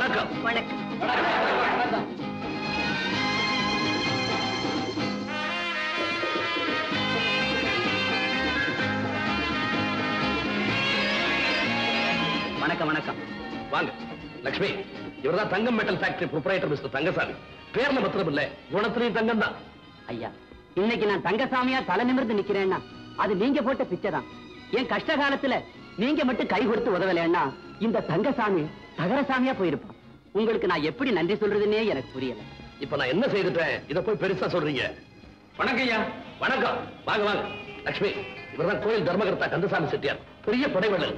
வணக்கம். வணக்கம். வணக்கம் வணக்கம். வாங்க. லட்சுமி, இவர்தான் Thangam metal factory proprietor mister Thangasamy. பேர்ல பத்திரம் இல்ல, குணத்திலையும் தங்கம் தான். ஐயா, இன்னைக்கு நான் தங்கசாமியா தலை நிமிர்ந்து நிக்கிறேன்னா அது நீங்க போட்ட பிச்சை தான். என் கஷ்ட காலத்துல நீங்க மட்டும் கை கொடுத்து உதவலைன்னா இந்த தங்கசாமி தகரசாமியா போயிருப்பான். உங்களுக்கு நான் எப்படி நன்றி சொல்றதுன்னே எனக்கு புரியல. இப்ப நான் என்ன செய்துட்டேன், இத போய் பெருசா சொல்றீங்க? வணக்கம் ஐயா. வணக்கம். வாங்க வாங்க. லட்சுமி, இவர்தான் கோயில் தர்மகர்த்தா கந்தசாமி செட்டியார், பெரிய படைவள்ளல்.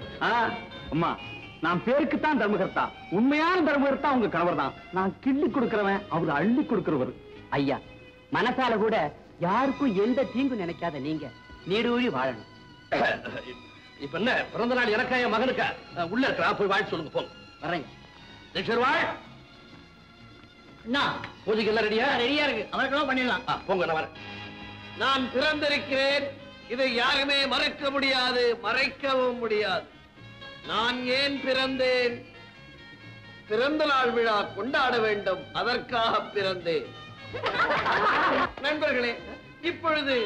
அம்மா, நான் பேருக்குத்தான் தர்மகர்த்தா, உண்மையான தர்மகர்த்தா உங்க கணவர் தான். நான் கிள்ளி கொடுக்கிறவன், அவர் அள்ளி கொடுக்கிறவர். ஐயா, மனசால கூட யாருக்கும் எந்த தீங்கு நினைக்காத நீங்க நீடூழி வாழணும். இப்ப என்ன பிறந்த நாள் எனக்கா என் மகனுக்கா? உள்ள இருக்கா, போய் வாழ் சொல்லுங்க. போங்க. வரேங்க. வாழ். பூஜைக்கு எல்லாம் ரெடியா? ரெடியா இருக்கு, அவருக்கெல்லாம் பண்ணிடலாம். போங்க, நான் வரேன். நான் பிறந்திருக்கிறேன், இதை யாருமே மறைக்க முடியாது, மறைக்கவும் முடியாது. நான் ஏன் பிறந்தேன்? பிறந்த நாள் விழா கொண்டாட வேண்டும், அதற்காக பிறந்தேன். நண்பர்களே, இப்பொழுது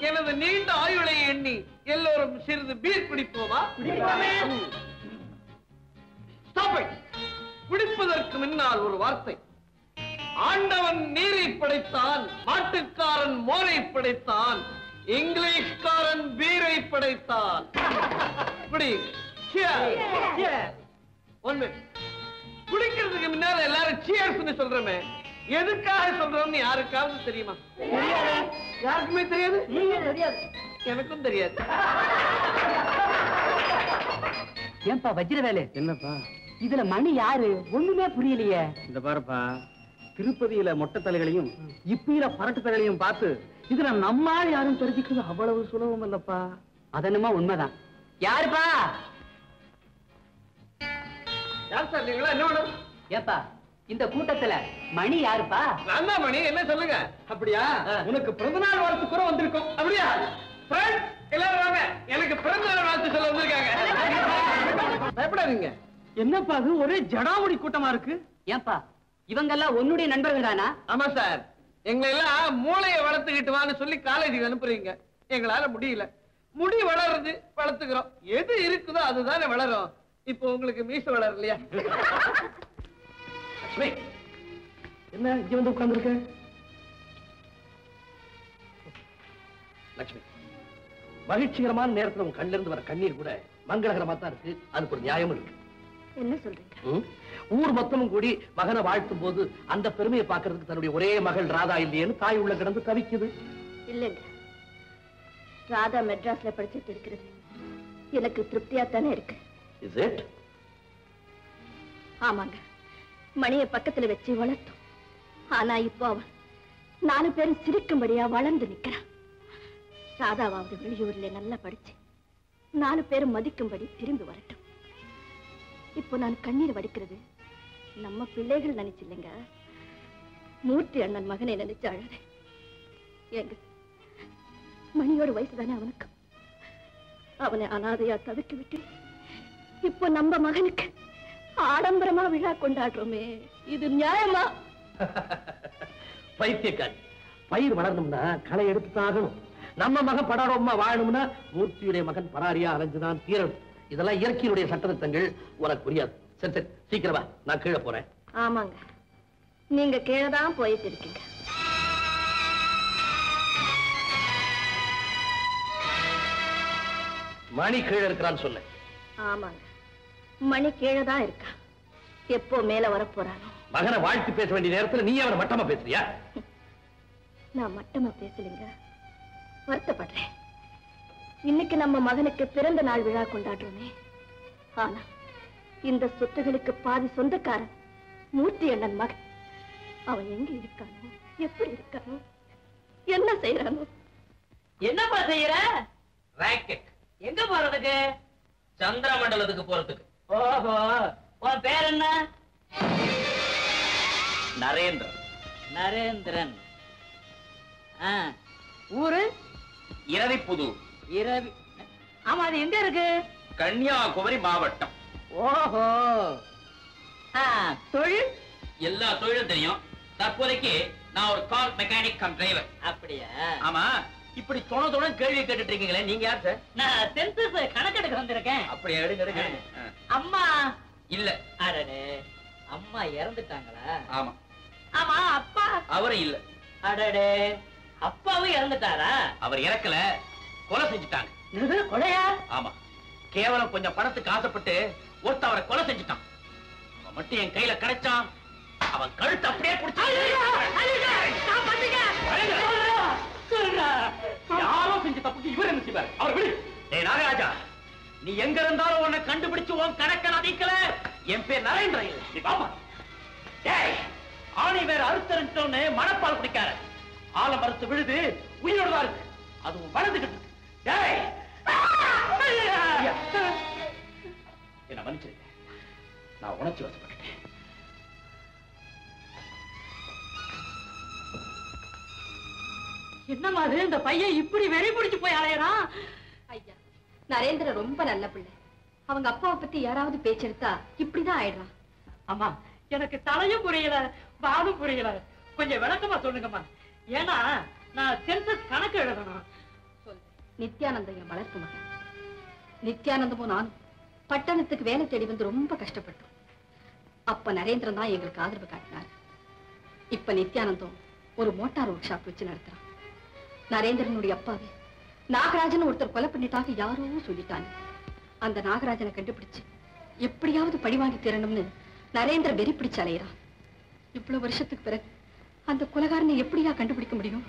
எனது நீண்ட ஆயுளை எண்ணி எல்லோரும் சிறிது பீர் குடிப்போமா? குடிப்பதற்கு முன்னால் ஒரு வார்த்தை. ஆண்டவன் நீரை படைத்தான், மாட்டுக்காரன் மோரை படைத்தான், இங்கிலீஷ்காரன் பீரை படைத்தான். குடிக்கிறதுக்கு முன்னால எல்லாரும் சியர்ஸ் சொல்றமே, எதுக்காக சொல்றோம்னு யாருக்காவது தெரியுமா? யாருக்குமே தெரியாது. எனக்கும் தெரியாது. ஏன்பா வஜ்ரவேலு, என்னப்பா இதுல மணி யாரு ஒண்ணுமே புரியலையே. இந்த பாருப்பா, திருப்பதியில மொட்டை தலைகளையும் இப்பியில பரட்டு தலைகளையும் பார்த்து இதுல நம்மால் யாரும் தெரிஞ்சுக்கிறது அவ்வளவு சுலபம் இல்லப்பா. அதனுமா உண்மைதான். யாருப்பா? யார் சார் நீங்களா? என்ன வேணும்? ஏப்பா, இந்த கூட்டத்துல மணி யாருப்பா? நான் தான் மணி. என்ன சொல்லுங்க. அப்படியா? உனக்கு பிறந்த நாள் வாழ்த்து கூட வந்திருக்கோம். அப்படியா? ஃப்ரெண்ட்ஸ் எல்லாரும் வாங்க, எனக்கு பிறந்த நாள் வாழ்த்து சொல்ல வந்திருக்காங்க. பயப்படாதீங்க. என்னப்பா அது ஒரே ஜடாமுடி கூட்டமா இருக்கு? ஏப்பா, இவங்கெல்லாம் உன்னுடைய நண்பர்கள் தானா? ஆமா சார், எங்களை எல்லாம் மூளையை வளர்த்துக்கிட்டு வான்னு சொல்லி காலேஜுக்கு அனுப்புறீங்க. எங்களால முடியல. முடி வளருது, வளர்த்துக்கிறோம். எது இருக்குதோ அதுதானே வளரும். இப்போ உங்களுக்கு மீச வளரலையா? என்ன இங்க வந்து உட்கார்ந்துருக்க? லட்சுமி, மகிழ்ச்சிகரமான நேரத்துல உன் கண்ணிலிருந்து வர கண்ணீர் கூட மங்களகரமா தான் இருக்கு. அதுக்கு ஒரு நியாயம் இருக்கு. என்ன சொல்றீங்க? ஊர் மொத்தமும் கூடி மகனை வாழ்த்தும் போது அந்த பெருமையை பார்க்கறதுக்கு தன்னுடைய ஒரே மகள் ராதா இல்லையேன்னு தாய் உள்ள கிடந்து தவிக்குது. இல்லைங்க, ராதா மெட்ராஸ்ல படிச்சுட்டு இருக்கிறது எனக்கு திருப்தியா தானே இருக்கு. Is it? ஆமாங்க, மணியை பக்கத்துல வச்சு வளர்த்தோம். ஆனா இப்போ அவன் 4 பேரும் சிரிக்கும்படியா வளர்ந்து நிக்கிறான். ராதாவாவது வெளியூர்ல நல்லா படிச்சு 4 பேரும் மதிக்கும்படி திரும்பி வரட்டும். இப்போ நான் கண்ணீர் வடிக்கிறது நம்ம பிள்ளைகள் நினைச்சில்லைங்க, மூர்த்தி அண்ணன் மகனை நினைச்சு அழுது. ஏங்க, மணியோட வயசுதானே அவனுக்கு. அவனை அனாதையா தவிக்க விட்டு இப்போ நம்ம மகனுக்கு ஆடம்பரமா விழா கொண்டாடுறோமே, இது நியாயமா? பைத்தியக்காரி, பயிர் வளரணும்னா களை எடுத்துதான் ஆகணும். நம்ம மகன் படாடமா வாழணும்னா மூர்த்தியுடைய மகன் பராரியா அலைஞ்சுதான் தீரணும். இதெல்லாம் இயற்கையினுடைய சட்டத்திட்டங்கள், உனக்கு புரியாது. சரி சரி, சீக்கிரமா, நான் கீழே போறேன். ஆமாங்க, நீங்க கீழதான் போயிட்டு இருக்கீங்க. மணி கீழே இருக்கிறான்னு சொன்னேன். ஆமாங்க, மணி கீழதான் இருக்கா. எப்போ மேல வர போறானோ. மகனை வாழ்த்து பேச வேண்டிய நேரத்துல நீ அவனை மட்டமா பேசுறியா? நான் மட்டமா பேசலைங்க, வருத்தப்படுறேன். இன்னைக்கு நம்ம மகனுக்கு பிறந்த நாள் விழா கொண்டாடுறோமே, ஆனா இந்த சொத்துகளுக்கு பாதி சொந்தக்காரன் மூர்த்தி அண்ணன் மகன். அவன் எங்க இருக்கானோ, எப்படி இருக்கானோ, என்ன செய்யறானோ? என்னப்பா செய்யற? ராக்கெட். எங்க போறதுக்கு? சந்திர மண்டலத்துக்கு போறதுக்கு. ஓஹோ, உன் பேர் என்ன? நரேந்திரன். நரேந்திரன். ஊரு? இரவிப்புதூர். இரவி. ஆமா, அது எங்க இருக்கு? கன்னியாகுமரி மாவட்டம். ஓஹோ, தொழில் எல்லா தொழிலும் தெரியும். தற்போதைக்கு நான் ஒரு கார் மெக்கானிக் கம் டிரைவர். அப்படியா? ஆமா, இப்படி தொண கேள்வி கேட்டுட்டு இருக்கீங்களே, நீங்க யார் சார்? நான் சென்சஸ் கணக்கெடுக்க வந்திருக்கேன். அப்படியே எடுங்க. அம்மா இல்ல. அடடே, அம்மா இறந்துட்டாங்களா? ஆமா. ஆமா, அப்பா? அவரும் இல்ல. அடடே, அப்பாவும் இறந்துட்டாரா? அவர் இறக்கல, கொலை செஞ்சுட்டாங்க. கொலையா? ஆமா, கேவலம் கொஞ்சம் பணத்துக்கு ஆசைப்பட்டு ஒருத்த அவரை கொலை செஞ்சுட்டான். அவன் மட்டும் என் கையில கிடைச்சான், அவன் கழுத்து அப்படியே யாரோ செஞ்ச தப்புக்கு இவர் என்ன செய்வார்? அவர் விடு. டேய் நாகராஜா, நீ எங்க இருந்தாலும் உன்னை கண்டுபிடிச்சு உன் கணக்க நதிக்கல. என் பேர் நரேந்திரன் இல்ல. நீ பாப்பா. டேய், ஆணி வேற அறுத்தறிஞ்சோன்னு மணப்பால் குடிக்கார. ஆல மறுத்து விழுது உயிரோட இருக்கு, அதுவும் வளர்ந்துகிட்டு இருக்கு. டேய், என்ன மன்னிச்சிருக்க, நான் உணர்ச்சி வசப்பட்டுட்டேன். என்னமா அது, இந்த பையன் இப்படி வெறி பிடிச்சு போய் அலையறான்? ஐயா, நரேந்திரன் ரொம்ப நல்ல பிள்ளை. அவங்க அப்பாவை பத்தி யாராவது பேச்செடுத்தா இப்படிதான் ஆயிடுறான். அம்மா, எனக்கு தலையும் புரியல, வாலும் புரியல. கொஞ்சம் விளக்கமா சொல்லுங்கம்மா. ஏன்னா நான் சென்சஸ் கணக்கு எழுதணும். நித்யானந்தம் என் வளர்ப்பு மகன். நித்யானந்தமும் நானும் பட்டணத்துக்கு வேலை தேடி வந்து ரொம்ப கஷ்டப்பட்டோம். அப்ப நரேந்திரன் தான் எங்களுக்கு ஆதரவு காட்டினார். இப்ப நித்யானந்தம் ஒரு மோட்டார் ஒர்க் ஷாப் வச்சு நடத்துறான். நரேந்திரனுடைய அப்பாவே நாகராஜன் ஒருத்தர் கொலை பண்ணிட்டாக யாரோ சொல்லிட்டாங்க. அந்த நாகராஜனை கண்டுபிடிச்சு எப்படியாவது பழி வாங்கி தீரணும்னு நரேந்திர வெறி பிடிச்சு அலையிறான். இவ்வளவு வருஷத்துக்கு பிறகு அந்த கொலைகாரனை எப்படியா கண்டுபிடிக்க முடியும்?